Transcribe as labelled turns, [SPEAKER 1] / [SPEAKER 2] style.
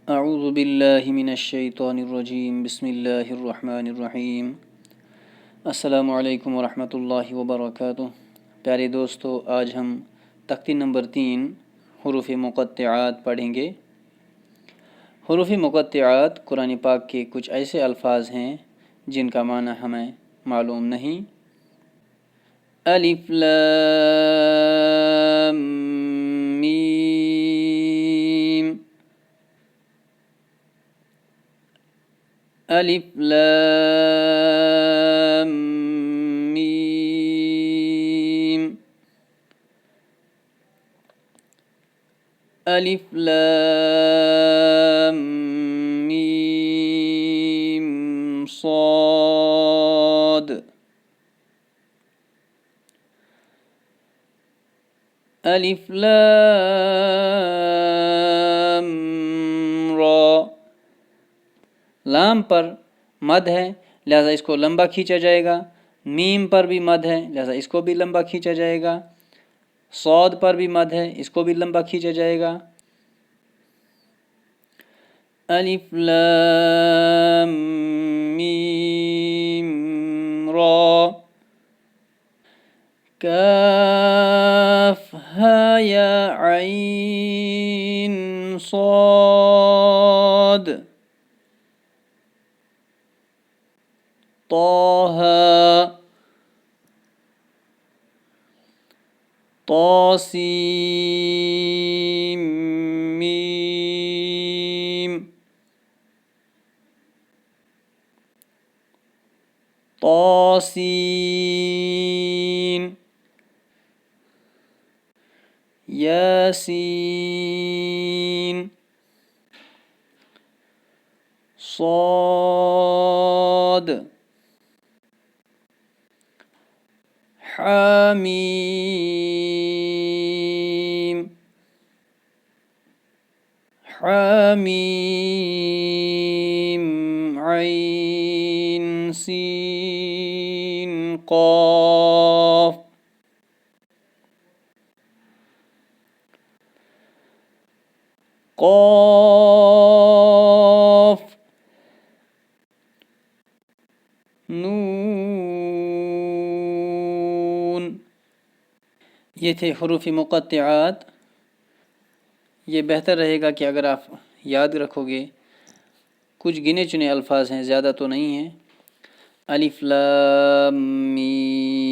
[SPEAKER 1] अऊज़ु बिल्लाहि मिनश्शैतानिर्रजीम बिस्मिल्लाहिर्रहमानिर्रहीम। अस्सलामु अलैकुम वरहमतुल्लाहि वबरकातुहू। प्यारे दोस्तों, आज हम तख्ती नंबर 3 हुरूफ़ मुक़त्तिआत पढ़ेंगे। हुरूफ़ मुक़त्तिआत कुरान पाक के कुछ ऐसे अल्फाज हैं जिनका माना हमें मालूम नहीं। अलिफ लाम मीम, अलिफ लाम मीम, अलिफ लाम मीम साद, अलिफ लाम रा। लाम पर मद है, लिहाजा इसको लंबा खींचा जाएगा। मीम पर भी मद है, लिहाजा इसको भी लंबा खींचा जाएगा। सौद पर भी मद है, इसको भी लंबा खींचा जाएगा। अलिफ लाम मीम रा, काफ हा या ऐन साद, ताहा तासीम मीम, तासीन यासीन, साद हामीम, हामीम ऐन सीन क़ाफ, क़ाफ नून। ये थे हुरूफ़ मुक़त्तिआत। ये बेहतर रहेगा कि अगर आप याद रखोगे, कुछ गिने चुने अल्फाज हैं, ज़्यादा तो नहीं हैं। अलिफ लाम मीम।